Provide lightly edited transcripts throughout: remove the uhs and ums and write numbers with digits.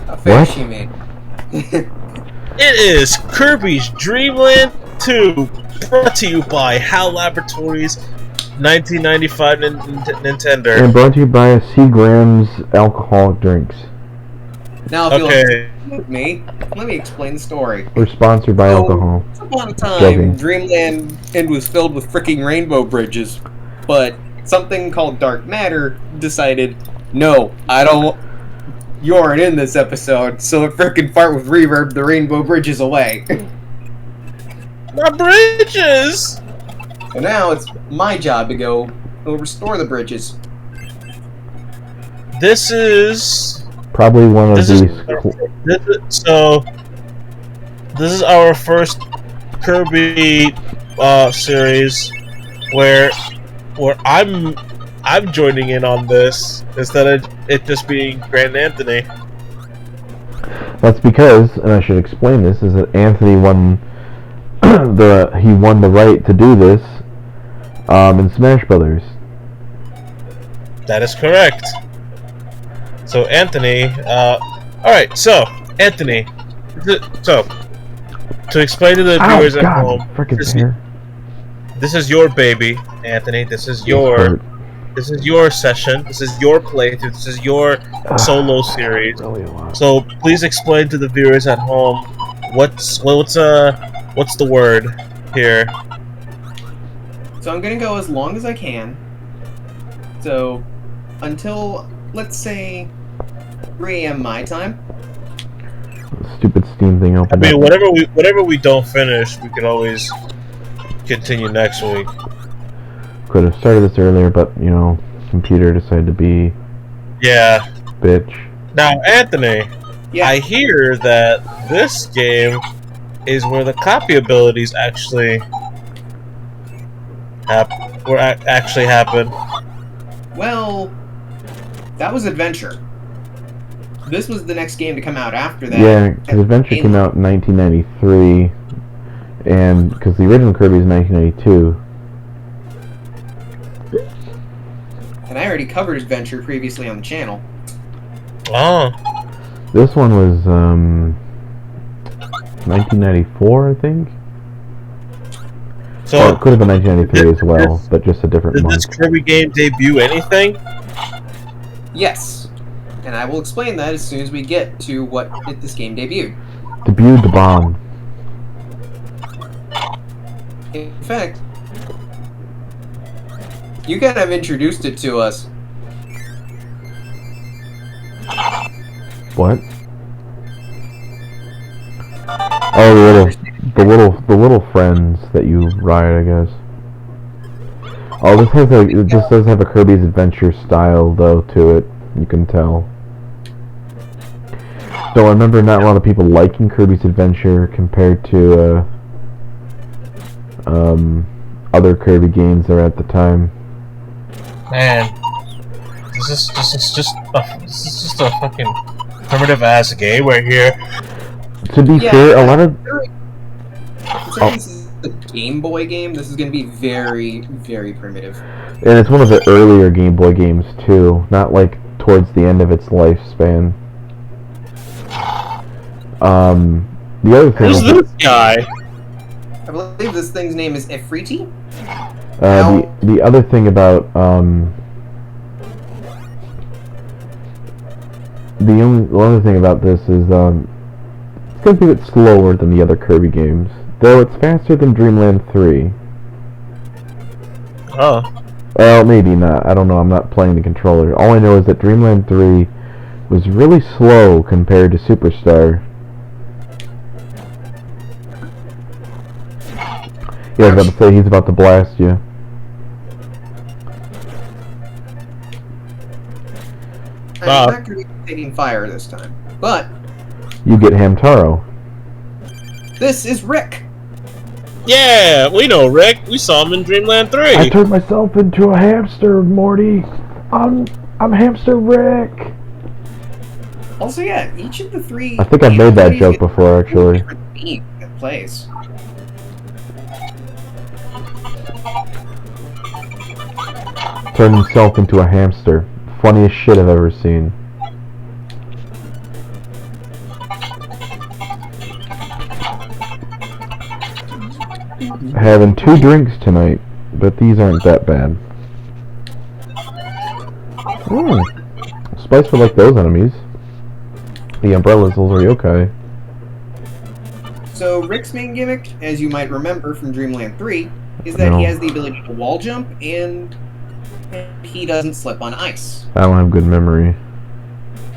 A fish, you mean? It is Kirby's Dreamland 2, brought to you by HAL Laboratories, 1995 Nintendo. And brought to you by Seagram's alcoholic drinks. Now, if Okay. you'll with me, let me explain the story. We're sponsored by alcohol. Once upon a time, Joking. Dreamland was filled with freaking rainbow bridges, but something called dark matter decided, no, you aren't in this episode, so it frickin' fart with reverb the rainbow bridges away. My bridges! So now it's my job to go restore the bridges. This is... Probably one of This these. This is our first Kirby series where I'm joining in on this instead of it just being Grand Anthony. That's because, and I should explain this, is that Anthony won the right to do this in Smash Brothers. That is correct. So Anthony, alright, so Anthony, so to explain to the viewers at home, this is your baby, Anthony. This is your session. This is your playthrough. This is your solo series. So please explain to the viewers at home what's the word here. So I'm gonna go as long as I can. So until, let's say, 3 a.m. my time. Stupid Steam thing opened. I mean, whatever we don't finish, we can always continue next week. Could have started this earlier, but you know, computer decided to be bitch. Now, Anthony, Yeah. I hear that this game is where the copy abilities actually happen. Well, that was Adventure. This was the next game to come out after that. Yeah, because Adventure came out in 1993, and because the original Kirby is 1992. And I already covered Adventure previously on the channel. Oh. This one was 1994, I think. So it could have been 1993 as well, but just a different did month. this Kirby game debut anything? Yes. And I will explain that as soon as we get to what this game debuted. Debuted the bomb. In fact, you kind of introduced it to us. What? Oh, the little friends that you ride, I guess. Oh, this does have a Kirby's Adventure style though to it. You can tell. So I remember not a lot of people liking Kirby's Adventure compared to other Kirby games that were at the time. Man, this is just a fucking primitive ass game right here. To be fair, a lot of This is a Game Boy game. This is going to be very, very primitive. and it's one of the earlier Game Boy games too, not like towards the end of its lifespan. The other thing. Who's this guy? I believe this thing's name is Efriti. The other thing about the other thing about this is it's gonna be a bit slower than the other Kirby games, though it's faster than Dreamland 3. Oh. Well, maybe not. I don't know. I'm not playing the controller. All I know is that Dreamland 3 was really slow compared to Superstar. Yeah, I was about to say he's about to blast you. I'm not going to be taking fire this time. But You get Hamtaro. this is Rick. Yeah, we know Rick. We saw him in Dreamland 3. I turned myself into a hamster, Morty. I'm Hamster Rick. Also, yeah, each of the three. I think I've made that joke before, actually. Different theme that plays. Turned himself into a hamster. Funniest shit I've ever seen. Having 2 drinks tonight, but these aren't that bad. Spice would like those enemies. The umbrellas, those are yokai. So Rick's main gimmick, as you might remember from Dreamland 3, is that he has the ability to wall jump and he doesn't slip on ice. I don't have good memory.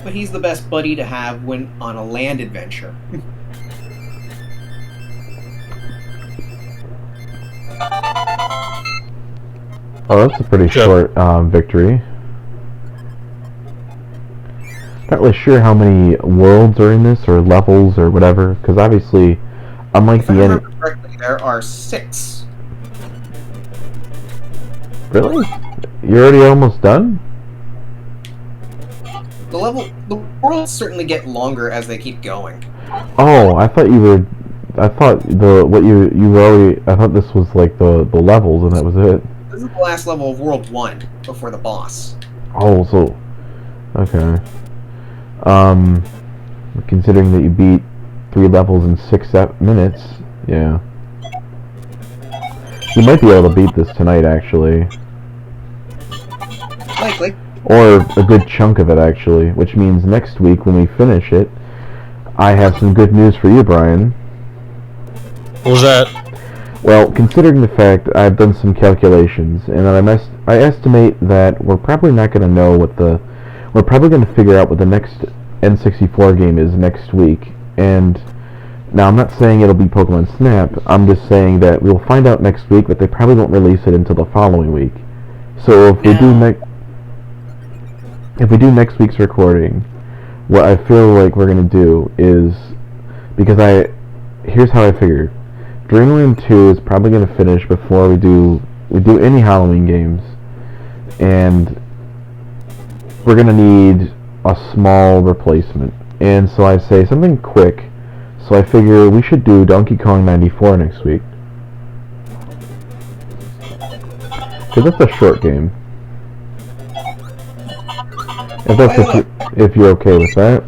But he's the best buddy to have when on a land adventure. Oh, that's a pretty short victory. Not really sure how many worlds are in this, or levels, or whatever, because obviously, unlike If I remember correctly, there are 6. Really? You're already almost done? The worlds certainly get longer as they keep going. Oh, I thought you were. I thought you were already. I thought this was like the levels, and that was it. This is the last level of World 1 before the boss. Oh, so okay. Considering that you beat 3 levels in 6 minutes, yeah. You might be able to beat this tonight, actually. Likely. Or a good chunk of it, actually. Which means next week, when we finish it, I have some good news for you, Brian. What was that? Well, considering the fact I've done some calculations, and I estimate that we're probably not going to know we're probably going to figure out what the next N64 game is next week. And now I'm not saying it'll be Pokemon Snap, I'm just saying that we'll find out next week, but they probably won't release it until the following week. So if we do next week's recording, what I feel like we're going to do is, because here's how I figure. Dreamland 2 is probably going to finish before we do any Halloween games, and we're going to need a small replacement. And so I say something quick, so I figure we should do Donkey Kong 94 next week. Because that's a short game. If you're okay with that.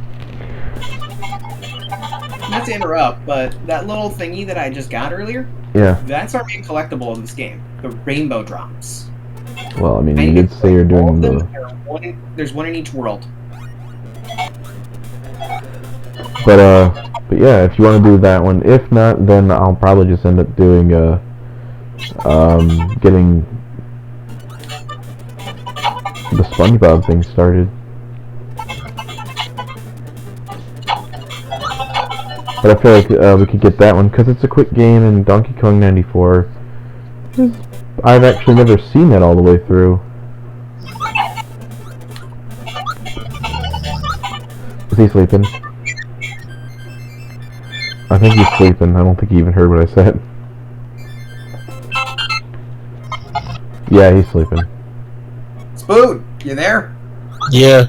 Not to interrupt, but that little thingy that I just got earlier, yeah, that's our main collectible in this game. The rainbow drops. Well, I mean, you did say you're doing the... There's one in each world. But yeah, if you want to do that one. If not, then I'll probably just end up doing, getting the SpongeBob thing started. But I feel like we could get that one, because it's a quick game, and Donkey Kong 94 I've actually never seen that all the way through. Is he sleeping? I think he's sleeping. I don't think he even heard what I said. Yeah, he's sleeping. Spoon, you there? Yeah.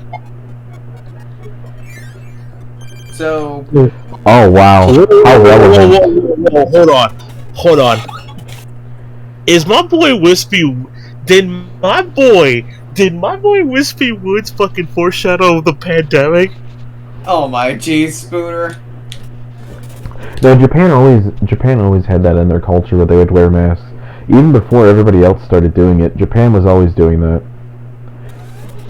So... Oh, wow. How relevant. Whoa, hold on. Is my boy Wispy... Did my boy Wispy Woods fucking foreshadow the pandemic? Oh my geez, Spooner. No, Japan always had that in their culture where they would wear masks. Even before everybody else started doing it, Japan was always doing that.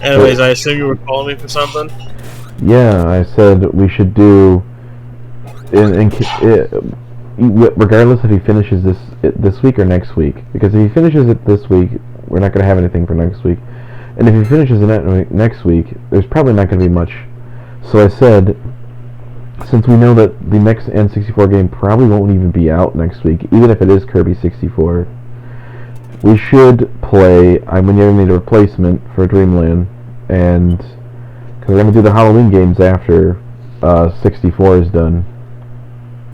Anyways, I assume you were calling me for something? Yeah, I said we should do... regardless if he finishes this week or next week. Because if he finishes it this week, we're not going to have anything for next week. And if he finishes it next week, there's probably not going to be much. So I said, since we know that the next N64 game probably won't even be out next week, even if it is Kirby 64, we should play... I'm going to need a replacement for Dreamland, and... because we're going to do the Halloween games after 64 is done.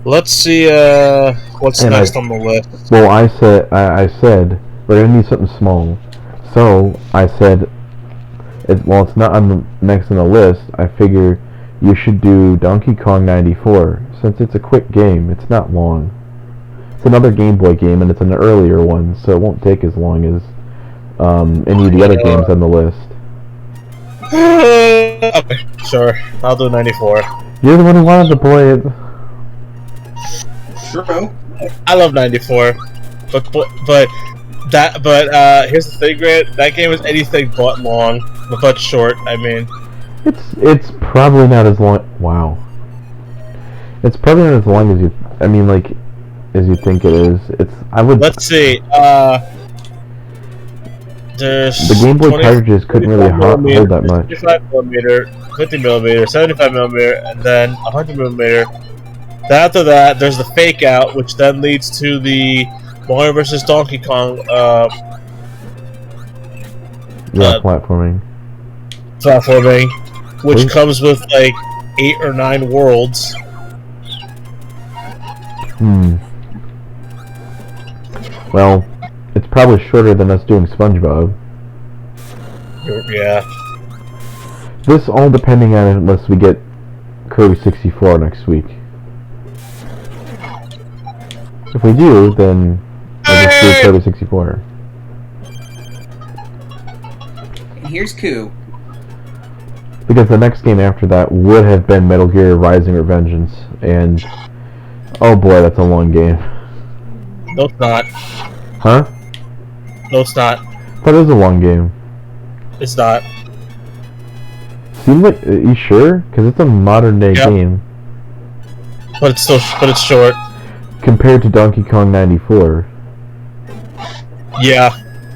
Let's see, what's next on the list. Well, I said we're gonna need something small. So I said, while it's not next on the list, I figure you should do Donkey Kong 94, since it's a quick game. It's not long. It's another Game Boy game, and it's an earlier one, so it won't take as long as any of the other games on the list. Okay, sure. I'll do 94. You're the one who wanted to play it. True. I love 94. But here's the thing, Grant. That game is anything but long, but short. I mean, it's probably not as long. Wow. It's probably not as long as you. I mean, like, as you think it is. It's. I would. Let's see. There's the Game Boy cartridges couldn't really hold that much. 55mm, 50mm, 75mm, and then 100mm. Then after that, there's the fake out, which then leads to the Mario vs. Donkey Kong. Platforming. Platforming, which comes with like 8 or 9 worlds. Well, it's probably shorter than us doing SpongeBob. Yeah. This all depending on unless we get Kirby 64 next week. If we do, then I'll just do Kirby 64. And here's Coup. Because the next game after that would have been Metal Gear Rising Revengeance, and oh boy, that's a long game. No, it's not. Huh? No, it's not. That is a long game. It's not. Seems like, you sure? Because it's a modern day game. But it's still, but it's short. Compared to Donkey Kong 94. Yeah,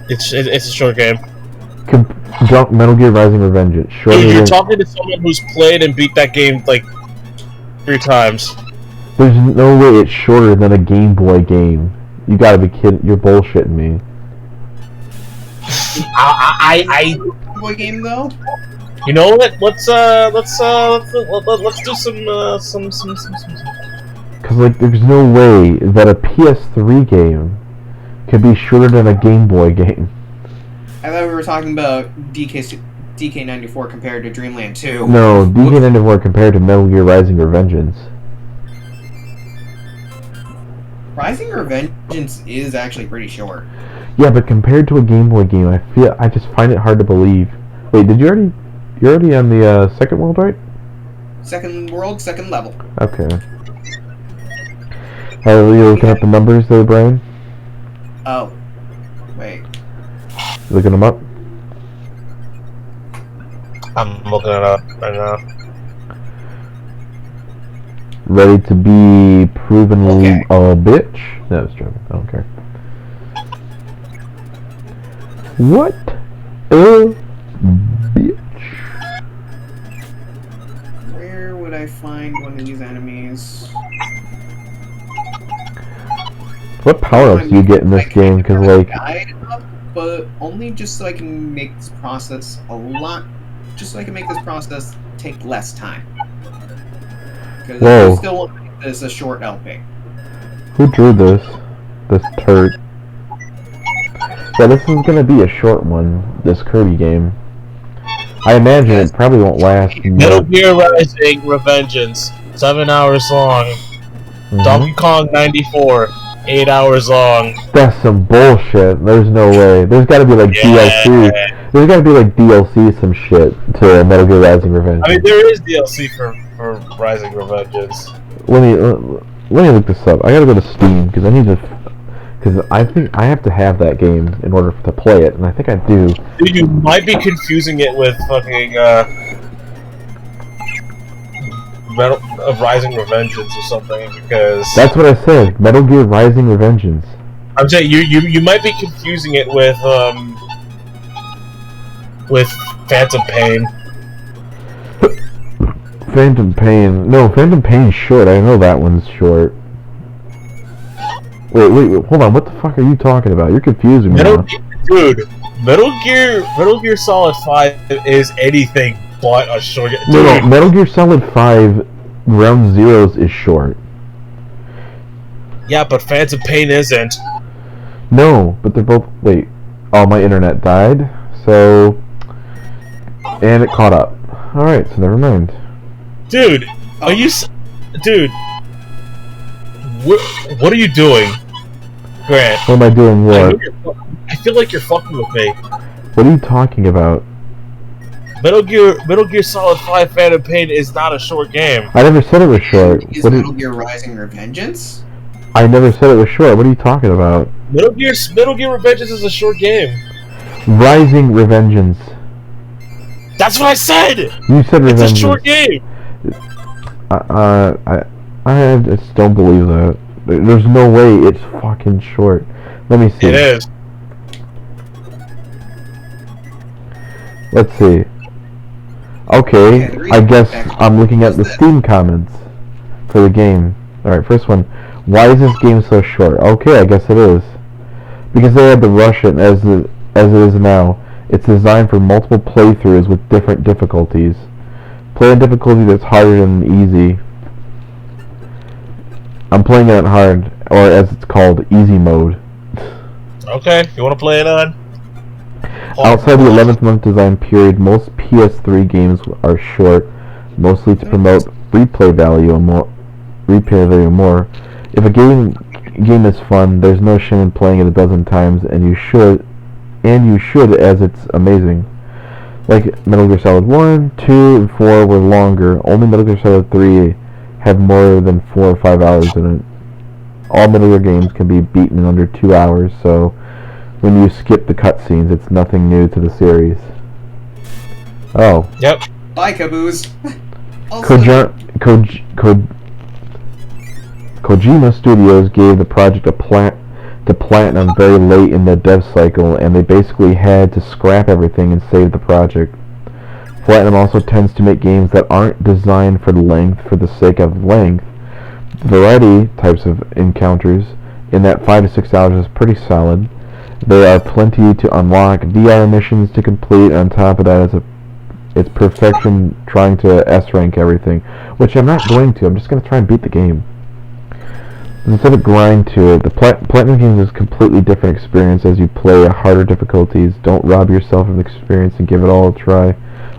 it's a short game. Metal Gear Rising Revengeance. Dude, you're talking to someone who's played and beat that game like 3 times. There's no way it's shorter than a Game Boy game. You gotta be kidding! You're bullshitting me. Boy game though. You know what? Let's do some. Cause like, there's no way that a PS3 game could be shorter than a Game Boy game. I thought we were talking about DK94 compared to Dreamland 2. No, DK94 compared to Metal Gear Rising Revengeance. Rising Revengeance is actually pretty short. Yeah, but compared to a Game Boy game, I just find it hard to believe. Wait, you're already on the second world, right? Second world, second level. Okay. Are you looking at the numbers there, Brian? Oh. Wait. You looking them up? I'm looking it up right now. Ready to be proven a bitch? No, I was joking. I don't care. What a bitch. Where would I find one of these enemies? What power-ups do you get in this game? Because, like... But only just so I can make this process just so I can make this process take less time. Because I still want to make this a short LP. Who drew this? This turd. Yeah, this is gonna be a short one, this Kirby game. I imagine it probably won't last. Metal Gear Rising Revengeance, 7 hours long. Donkey Kong 94, 8 hours long. That's some bullshit. There's no way. There's gotta be like DLC. There's gotta be like DLC some shit to Metal Gear Rising Revengeance. I mean, there is DLC for Rising Revengeance. Let me look this up. I gotta go to Steam because I need to. Because I think I have to have that game in order to play it, and I think I do. Dude, you might be confusing it with fucking Rising Revengeance or something, because that's what I said. Metal Gear Rising Revengeance. I'm saying you might be confusing it with Phantom Pain. Phantom Pain. No, Phantom Pain's short. I know that one's short. Wait, hold on. What the fuck are you talking about? You're confusing me now. Dude, Metal Gear Solid 5 is anything but a short game. No, Metal Gear Solid 5 Ground Zeroes is short. Yeah, but Phantom Pain isn't. No, but they're both... Wait. Oh, my internet died. So... And it caught up. Alright, so never mind. Dude, are you... Dude... What are you doing, Grant? What am I doing? What? I feel like you're fucking with me. What are you talking about? Metal Gear Solid 5 Phantom Pain is not a short game. I never said it was short. Is Metal Gear Rising Revengeance? I never said it was short. What are you talking about? Metal Gear Revengeance is a short game. Rising Revengeance. That's what I said. You said Revengeance. It's a short game. I just don't believe that. There's no way it's fucking short. Let me see. It is. Let's see. Okay, I guess I'm looking at the Steam comments for the game. Alright, first one. Why is this game so short? Okay, I guess it is. Because they had to rush it as it is now. It's designed for multiple playthroughs with different difficulties. Play a difficulty that's harder than easy. I'm playing it on hard, or as it's called, easy mode. Okay, you want to play it on? Outside the 11th month design period, most PS3 games are short, mostly to promote replay value more. If a game is fun, there's no shame in playing it a dozen times, and you should, as it's amazing. Like Metal Gear Solid 1, 2, and 4 were longer. Only Metal Gear Solid 3 had more than 4 or 5 hours in it. All Metal Gear games can be beaten in under 2 hours, so when you skip the cutscenes, it's nothing new to the series. Oh. Yep. Bye, Caboose. Kojima Studios gave the project to Platinum very late in the dev cycle, and they basically had to scrap everything and save the project. Platinum also tends to make games that aren't designed for length for the sake of length. Variety types of encounters in that 5 to 6 hours is pretty solid. There are plenty to unlock, VR missions to complete. On top of that, it's perfection trying to S-rank everything, which I'm not going to. I'm just going to try and beat the game. Instead of grind to it, the Platinum games is a completely different experience as you play at harder difficulties. Don't rob yourself of experience and give it all a try,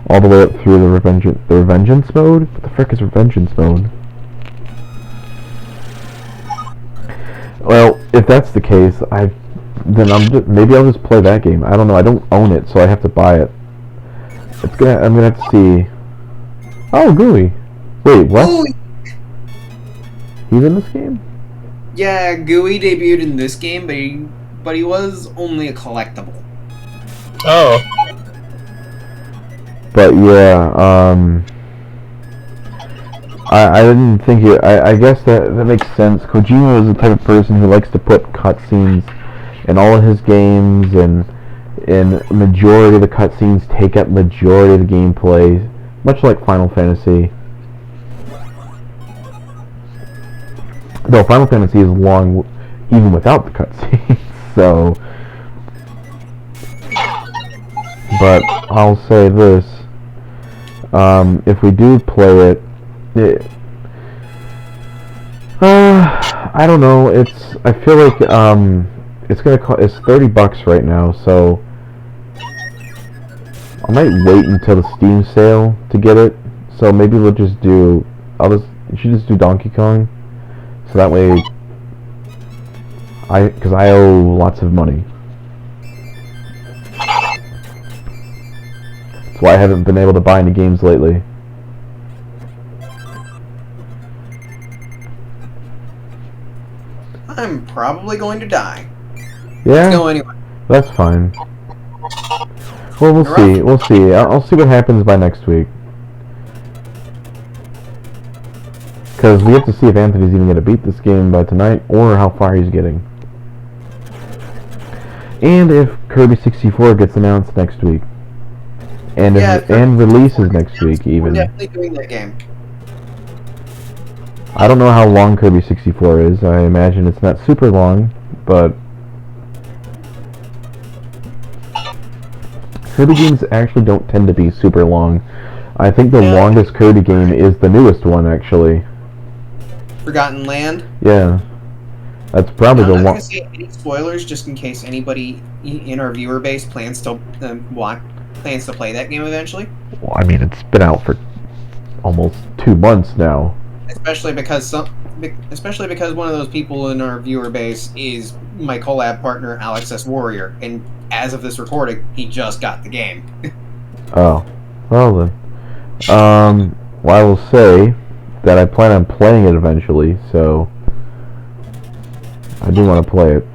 all the way up through the Revengeance mode? What the frick is Revengeance mode? Well, if that's the case, maybe I'll just play that game. I don't know. I don't own it, so I have to buy it. I'm gonna have to see. Oh, Gooey. Wait, what? Gooey. He's in this game? Yeah, Gooey debuted in this game, but he was only a collectible. Oh. But yeah, I didn't think it. I guess that makes sense. Kojima is the type of person who likes to put cutscenes in all of his games, and majority of the cutscenes take up majority of the gameplay, much like Final Fantasy. Though Final Fantasy is long, even without the cutscenes. So, but I'll say this: if we do play it, I don't know. I feel like it's gonna cost. It's $30 right now, so I might wait until the Steam sale to get it. So maybe we'll just do. You should just do Donkey Kong, so that way, because I owe lots of money. That's why I haven't been able to buy any games lately. I'm probably going to die. Yeah? Let's go anyway. That's fine. Well, we'll see. We'll see. I'll see what happens by next week. Because we have to see if Anthony's even going to beat this game by tonight, or how far he's getting. And if Kirby 64 gets announced next week. And and releases next week, even. We're definitely doing that game. I don't know how long Kirby 64 is. I imagine it's not super long, but Kirby games actually don't tend to be super long. I think the longest Kirby game is the newest one, actually. Forgotten Land? Yeah. That's probably the I'm not one. going to say any spoilers just in case anybody in our viewer base plans to play that game eventually. Well, I mean, it's been out for almost 2 months now. Especially because one of those people in our viewer base is my collab partner Alex S. Warrior, and as of this recording, he just got the game. Oh, well then. Well, I will say that I plan on playing it eventually, so I do want to play it.